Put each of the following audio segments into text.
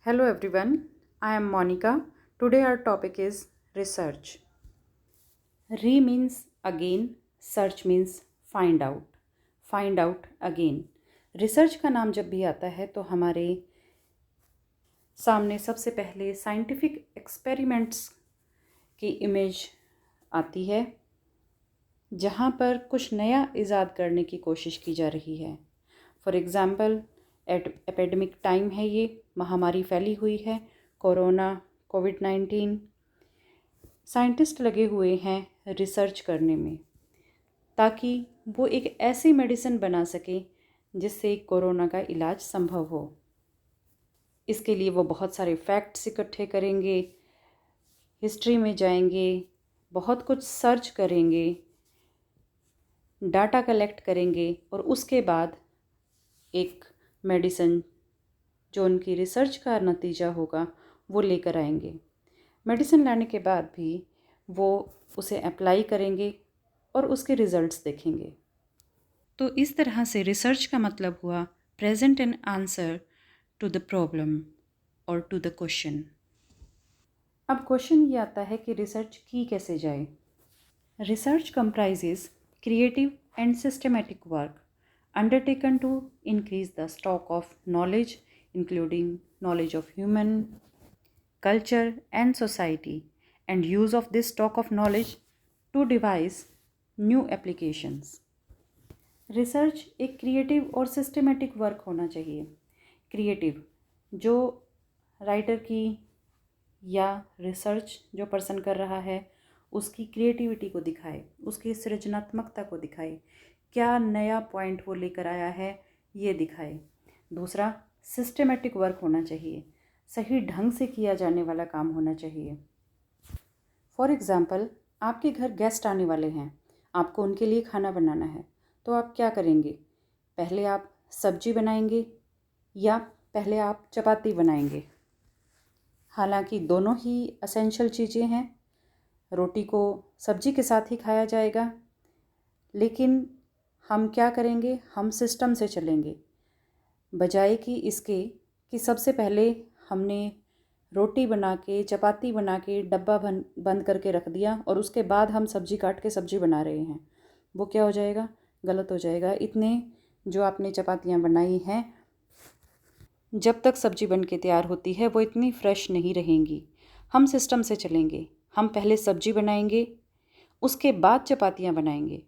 Hello everyone, I am Monica. Today our topic is research. Re means again, search means find out. Find out again. Research का नाम जब भी आता है तो हमारे सामने सबसे पहले साइंटिफिक एक्सपेरिमेंट्स की इमेज आती है जहाँ पर कुछ नया इजाद करने की कोशिश की जा रही है। फॉर एग्ज़ाम्पल एपिडेमिक टाइम है, ये महामारी फैली हुई है, कोरोना कोविड-19। साइंटिस्ट लगे हुए हैं रिसर्च करने में ताकि वो एक ऐसी मेडिसिन बना सके जिससे कोरोना का इलाज संभव हो। इसके लिए वो बहुत सारे फैक्ट्स इकट्ठे करेंगे, हिस्ट्री में जाएंगे, बहुत कुछ सर्च करेंगे, डाटा कलेक्ट करेंगे और उसके बाद एक मेडिसिन जो उनकी रिसर्च का नतीजा होगा वो लेकर आएंगे। मेडिसिन लाने के बाद भी वो उसे अप्लाई करेंगे और उसके रिजल्ट्स देखेंगे। तो इस तरह से रिसर्च का मतलब हुआ present an answer to the problem और टू द क्वेश्चन। अब क्वेश्चन ये आता है कि रिसर्च की कैसे जाए। Research comprises creative and systematic work undertaken to increase the stock of knowledge, including knowledge of human, culture, and society, and use of this stock of knowledge to devise new applications. Research एक creative और systematic work होना चाहिए। Creative जो writer की या research जो person कर रहा है उसकी क्रिएटिविटी को दिखाए, उसकी सृजनात्मकता को दिखाए, क्या नया पॉइंट वो लेकर आया है ये दिखाए। दूसरा, सिस्टमेटिक वर्क होना चाहिए, सही ढंग से किया जाने वाला काम होना चाहिए। फॉर एग्ज़ाम्पल, आपके घर गेस्ट आने वाले हैं, आपको उनके लिए खाना बनाना है, तो आप क्या करेंगे? पहले आप सब्जी बनाएंगे या पहले आप चपाती बनाएंगे? हालांकि दोनों ही एसेंशियल चीज़ें हैं, रोटी को सब्जी के साथ ही खाया जाएगा, लेकिन हम क्या करेंगे? हम सिस्टम से चलेंगे, बजाय कि इसके कि सबसे पहले हमने रोटी बना के, चपाती बना के डब्बा बंद करके रख दिया और उसके बाद हम सब्जी काट के सब्जी बना रहे हैं। वो क्या हो जाएगा? गलत हो जाएगा। इतने जो आपने चपातियाँ बनाई हैं, जब तक सब्जी बन के तैयार होती है वो इतनी फ्रेश नहीं रहेंगी। हम सिस्टम से चलेंगे, हम पहले सब्जी बनाएंगे, उसके बाद चपातियाँ बनाएंगे।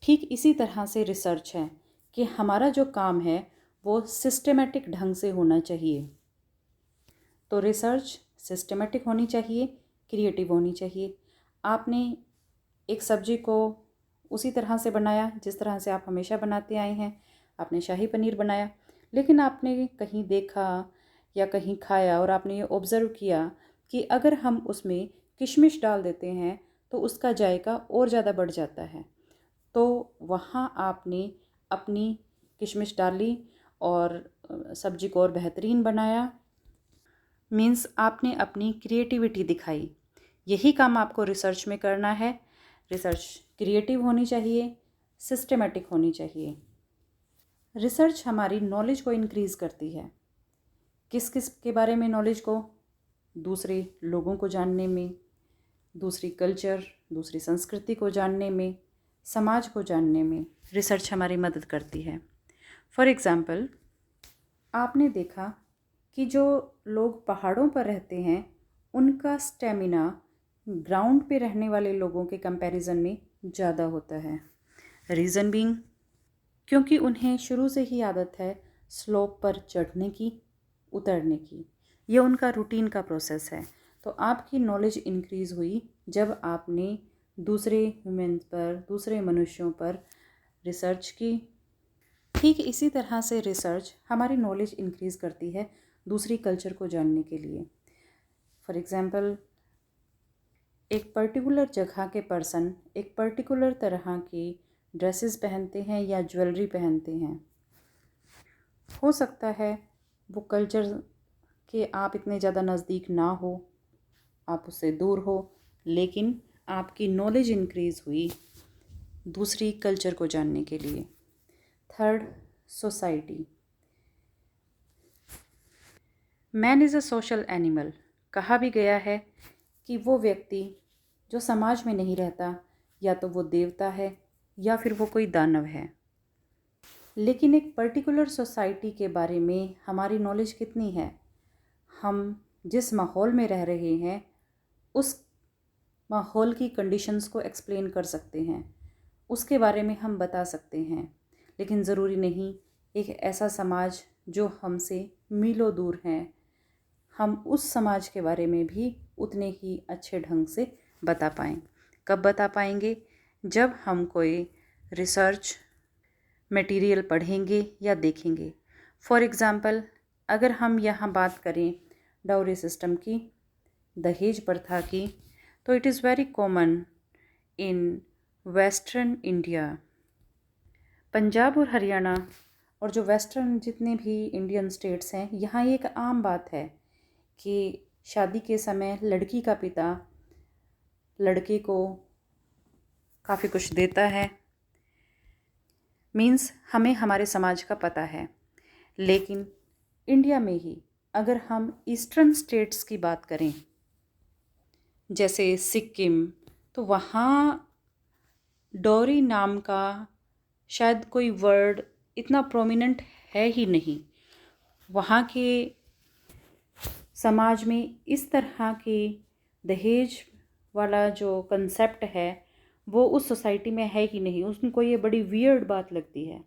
ठीक इसी तरह से रिसर्च है कि हमारा जो काम है वो सिस्टमेटिक ढंग से होना चाहिए। तो रिसर्च सिस्टमेटिक होनी चाहिए, क्रिएटिव होनी चाहिए। आपने एक सब्जी को उसी तरह से बनाया जिस तरह से आप हमेशा बनाते आए हैं। आपने शाही पनीर बनाया, लेकिन आपने कहीं देखा या कहीं खाया और आपने ये ऑब्ज़र्व किया कि अगर हम उसमें किशमिश डाल देते हैं तो उसका जायका और ज़्यादा बढ़ जाता है। तो वहाँ आपने अपनी किशमिश डाली और सब्जी को और बेहतरीन बनाया। मीन्स आपने अपनी क्रिएटिविटी दिखाई। यही काम आपको रिसर्च में करना है। रिसर्च क्रिएटिव होनी चाहिए, सिस्टमेटिक होनी चाहिए। रिसर्च हमारी नॉलेज को इंक्रीज़ करती है। किस किस के बारे में नॉलेज को? दूसरे लोगों को जानने में, दूसरी कल्चर, दूसरी संस्कृति को जानने में, समाज को जानने में रिसर्च हमारी मदद करती है। फॉर एग्ज़ाम्पल, आपने देखा कि जो लोग पहाड़ों पर रहते हैं उनका स्टेमिना ग्राउंड पे रहने वाले लोगों के कंपैरिजन में ज़्यादा होता है। रीज़न बीइंग क्योंकि उन्हें शुरू से ही आदत है स्लोप पर चढ़ने की, उतरने की। ये उनका रूटीन का प्रोसेस है। तो आपकी नॉलेज इंक्रीज़ हुई जब आपने दूसरे ह्यूमन्स पर, दूसरे मनुष्यों पर रिसर्च की। ठीक इसी तरह से रिसर्च हमारी नॉलेज इंक्रीज़ करती है दूसरी कल्चर को जानने के लिए। फॉर एग्ज़ाम्पल, एक पर्टिकुलर जगह के पर्सन एक पर्टिकुलर तरह की ड्रेसेस पहनते हैं या ज्वेलरी पहनते हैं। हो सकता है वो कल्चर के आप इतने ज़्यादा नज़दीक ना हो, आप उससे दूर हो, लेकिन आपकी नॉलेज इंक्रीज़ हुई दूसरी कल्चर को जानने के लिए। Third, society. Man is a social animal. कहा भी गया है कि वो व्यक्ति जो समाज में नहीं रहता या तो वो देवता है या फिर वो कोई दानव है। लेकिन एक पर्टिकुलर सोसाइटी के बारे में हमारी नॉलेज कितनी है? हम जिस माहौल में रह रहे हैं उस माहौल की कंडीशंस को एक्सप्लेन कर सकते हैं, उसके बारे में हम बता सकते हैं। लेकिन ज़रूरी नहीं एक ऐसा समाज जो हमसे मीलों दूर है, हम उस समाज के बारे में भी उतने ही अच्छे ढंग से बता पाएँ। कब बता पाएंगे? जब हम कोई रिसर्च मटेरियल पढ़ेंगे या देखेंगे। फॉर एग्ज़ाम्पल, अगर हम यहाँ बात करें डाउरी सिस्टम की, दहेज प्रथा की, तो it is very common in western India. Punjab और हरियाणा और जो वेस्टर्न जितने भी इंडियन स्टेट्स हैं, यहाँ ये एक आम बात है कि शादी के समय लड़की का पिता लड़के को काफ़ी कुछ देता है। मीन्स हमें हमारे समाज का पता है। लेकिन इंडिया में ही अगर हम ईस्टर्न स्टेट्स की बात करें, जैसे सिक्किम, तो वहाँ डॉरी नाम का शायद कोई वर्ड इतना प्रोमिनेंट है ही नहीं। वहाँ के समाज में इस तरह के दहेज वाला जो कंसेप्ट है वो उस सोसाइटी में है ही नहीं। उनको ये बड़ी वियर्ड बात लगती है।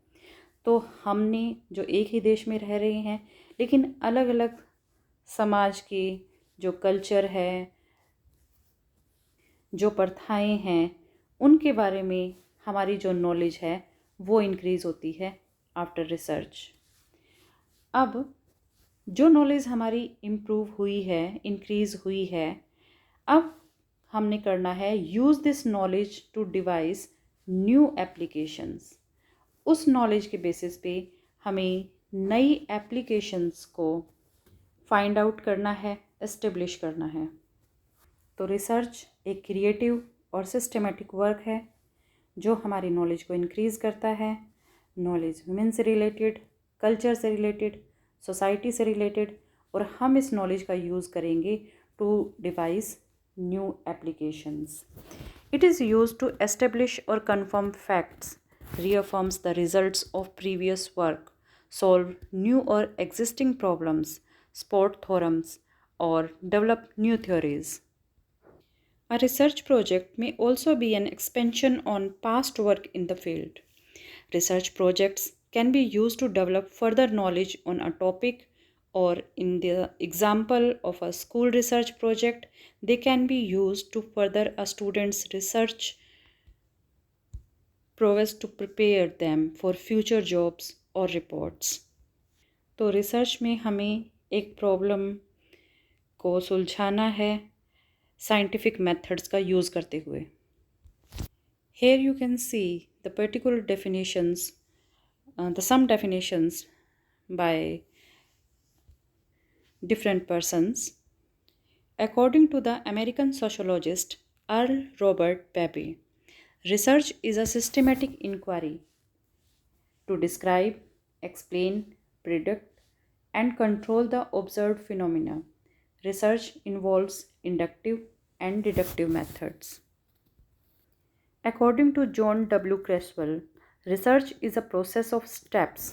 तो हमने जो एक ही देश में रह रहे हैं लेकिन अलग अलग समाज के जो कल्चर है, जो प्रथाएं हैं, उनके बारे में हमारी जो नॉलेज है वो इंक्रीज़ होती है आफ्टर रिसर्च। अब जो नॉलेज हमारी इम्प्रूव हुई है, इंक्रीज़ हुई है, अब हमने करना है use this knowledge to devise new applications. उस नॉलेज के बेसिस पे हमें नई एप्लीकेशंस को फाइंड आउट करना है, एस्टेब्लिश करना है। तो रिसर्च एक क्रिएटिव और सिस्टमेटिक वर्क है जो हमारी नॉलेज को इंक्रीज़ करता है। नॉलेज ह्यूमन से रिलेटेड, कल्चर से रिलेटेड, सोसाइटी से रिलेटेड, और हम इस नॉलेज का यूज़ करेंगे to devise new applications. It is used to establish और confirm facts, reaffirms the results of previous work, solve new or existing problems, spot theorems, or develop new theories. A research project may also be an expansion on past work in the field. Research projects can be used to develop further knowledge on a topic, or in the example of a school research project, they can be used to further a student's research prowess to prepare them for future jobs or reports. तो research में हमें एक problem को सुलझाना है scientific methods का use करते हुए। Here you can see the particular definitions, some definitions by different persons. According to the American sociologist Earl Robert Pepe, research is a systematic inquiry to describe, explain, predict, and control the observed phenomena. Research involves inductive and deductive methods. According to John W. Creswell, research is a process of steps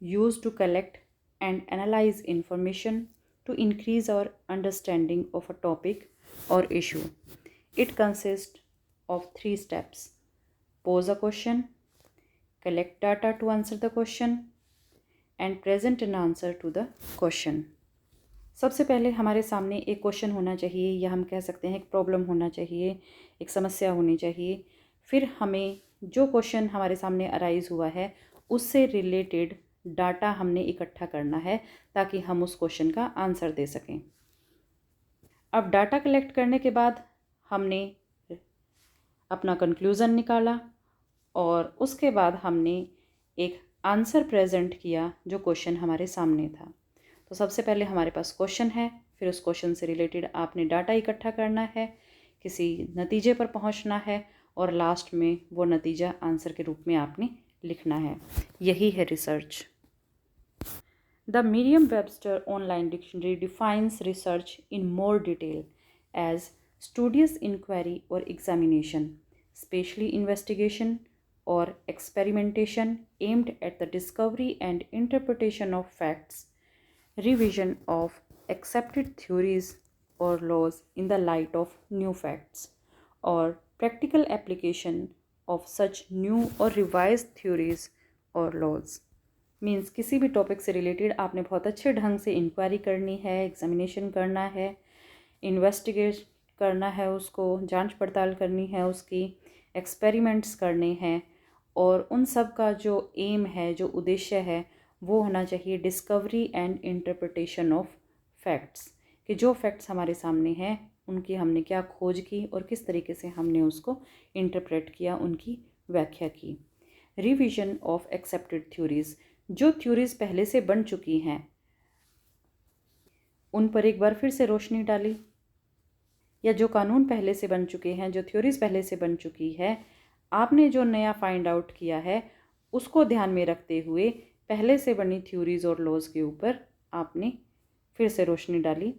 used to collect and analyze information to increase our understanding of a topic or issue. It consists of 3 steps: pose a question, collect data to answer the question, and present an answer to the question. सबसे पहले हमारे सामने एक question होना चाहिए, या हम कह सकते हैं एक प्रॉब्लम होना चाहिए, एक समस्या होनी चाहिए। फिर हमें जो क्वेश्चन हमारे सामने अराइज हुआ है उससे रिलेटेड डाटा हमने इकट्ठा करना है ताकि हम उस क्वेश्चन का आंसर दे सकें। अब डाटा कलेक्ट करने के बाद हमने अपना कंक्लूज़न निकाला और उसके बाद हमने एक आंसर प्रेजेंट किया जो क्वेश्चन हमारे सामने था। तो सबसे पहले हमारे पास क्वेश्चन है, फिर उस क्वेश्चन से रिलेटेड आपने डाटा इकट्ठा करना है, किसी नतीजे पर पहुंचना है, और लास्ट में वो नतीजा आंसर के रूप में आपने लिखना है। यही है research. The Merriam-Webster Online Dictionary defines research in more detail as studious inquiry or examination, spatially investigation or experimentation aimed at the discovery and interpretation of facts, revision of accepted theories or laws in the light of new facts, or practical application of such new or revised theories or laws. Means किसी भी topic से related आपने बहुत अच्छे ढंग से inquiry करनी है, एग्जामिनेशन करना है, इन्वेस्टिगेट करना है, उसको जांच पड़ताल करनी है, उसकी एक्सपेरिमेंट्स करने हैं, और उन सब का जो एम है, जो उद्देश्य है, वो होना चाहिए discovery and interpretation of facts, कि जो फैक्ट्स हमारे सामने हैं उनकी हमने क्या खोज की और किस तरीके से हमने उसको इंटरप्रेट किया, उनकी व्याख्या की। रिवीजन ऑफ एक्सेप्टेड थ्योरीज, जो थ्योरीज पहले से बन चुकी हैं उन पर एक बार फिर से रोशनी डाली, या जो कानून पहले से बन चुके हैं, जो थ्योरीज पहले से बन चुकी है, आपने जो नया फाइंड आउट किया है उसको ध्यान में रखते हुए पहले से बनी थ्योरीज और लॉज के ऊपर आपने फिर से रोशनी डाली,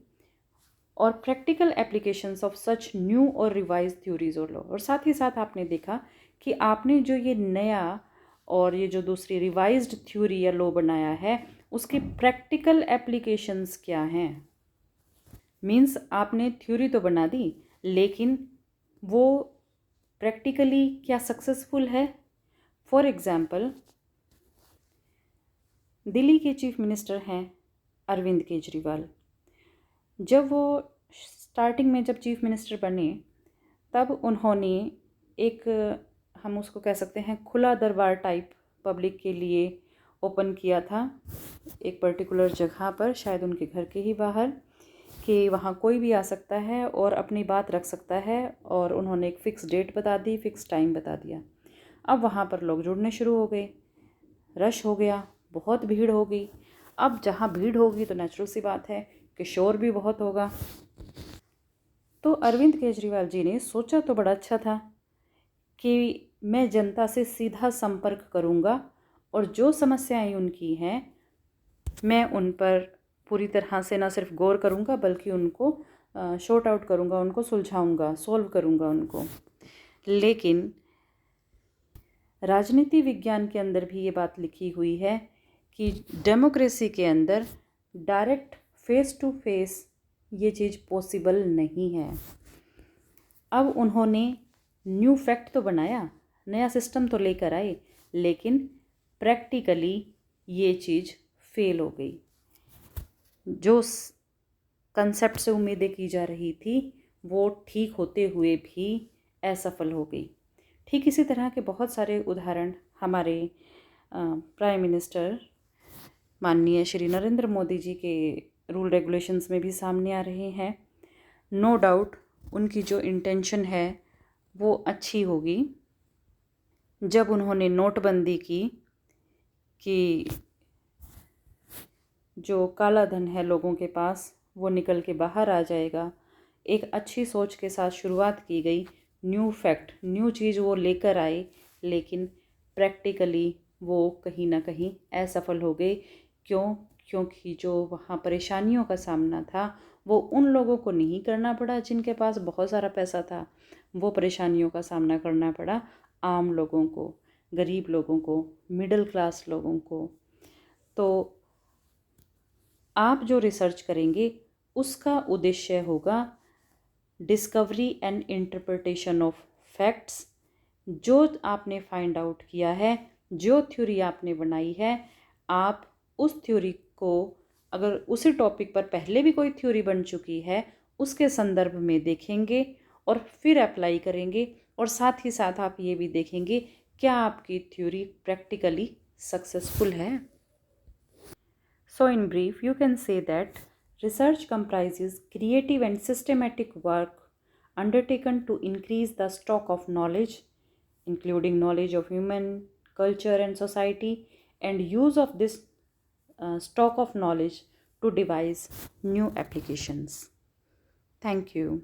और practical applications of such new और रिवाइज थ्योरीज और लॉ, और साथ ही साथ आपने देखा कि आपने जो ये नया और ये जो दूसरी रिवाइज्ड थ्योरी या लॉ बनाया है उसके प्रैक्टिकल एप्लीकेशंस क्या हैं। मीन्स आपने थ्योरी तो बना दी, लेकिन वो प्रैक्टिकली क्या सक्सेसफुल है। फॉर एग्ज़ाम्पल, दिल्ली के चीफ मिनिस्टर हैं अरविंद केजरीवाल। जब वो स्टार्टिंग में जब चीफ मिनिस्टर बने तब उन्होंने एक, हम उसको कह सकते हैं, खुला दरबार टाइप पब्लिक के लिए ओपन किया था एक पर्टिकुलर जगह पर, शायद उनके घर के ही बाहर, कि वहाँ कोई भी आ सकता है और अपनी बात रख सकता है, और उन्होंने एक फ़िक्स डेट बता दी, फ़िक्स टाइम बता दिया। अब वहाँ पर लोग जुड़ने शुरू हो गए, रश हो गया, बहुत भीड़ हो गई। अब जहाँ भीड़ होगी तो नेचुरल सी बात है कि शोर भी बहुत होगा। तो अरविंद केजरीवाल जी ने सोचा तो बड़ा अच्छा था कि मैं जनता से सीधा संपर्क करूंगा और जो समस्याएं उनकी हैं मैं उन पर पूरी तरह से न सिर्फ गौर करूंगा बल्कि उनको शॉर्ट आउट करूंगा, उनको सुलझाऊंगा, सॉल्व करूंगा उनको। लेकिन राजनीति विज्ञान के अंदर भी ये बात लिखी हुई है कि डेमोक्रेसी के अंदर डायरेक्ट फेस टू फेस ये चीज़ पॉसिबल नहीं है। अब उन्होंने न्यू फैक्ट तो बनाया, नया सिस्टम तो लेकर आए, लेकिन प्रैक्टिकली ये चीज़ फेल हो गई। जो कंसेप्ट से उम्मीदें की जा रही थी वो ठीक होते हुए भी असफल हो गई। ठीक इसी तरह के बहुत सारे उदाहरण हमारे प्राइम मिनिस्टर माननीय श्री नरेंद्र मोदी जी के रूल रेगुलेशंस में भी सामने आ रहे हैं। नो डाउट उनकी जो इंटेंशन है वो अच्छी होगी। जब उन्होंने नोटबंदी की कि जो काला धन है लोगों के पास वो निकल के बाहर आ जाएगा, एक अच्छी सोच के साथ शुरुआत की गई, न्यू फैक्ट, न्यू चीज़ वो लेकर आए, लेकिन प्रैक्टिकली वो कहीं ना कहीं असफल हो गए। क्योंकि जो वहाँ परेशानियों का सामना था वो उन लोगों को नहीं करना पड़ा जिनके पास बहुत सारा पैसा था, वो परेशानियों का सामना करना पड़ा आम लोगों को, गरीब लोगों को, मिडिल क्लास लोगों को। तो आप जो रिसर्च करेंगे उसका उद्देश्य होगा discovery and interpretation of facts. जो आपने फाइंड आउट किया है, जो थ्योरी आपने बनाई है, आप उस थ्योरी को, अगर उसी टॉपिक पर पहले भी कोई थ्योरी बन चुकी है, उसके संदर्भ में देखेंगे और फिर अप्लाई करेंगे, और साथ ही साथ आप ये भी देखेंगे क्या आपकी थ्योरी प्रैक्टिकली सक्सेसफुल है। So in brief, you can say that research comprises creative and systematic work undertaken to increase the stock of knowledge, including knowledge of human culture and society, and use of this stock of knowledge to devise new applications. Thank you.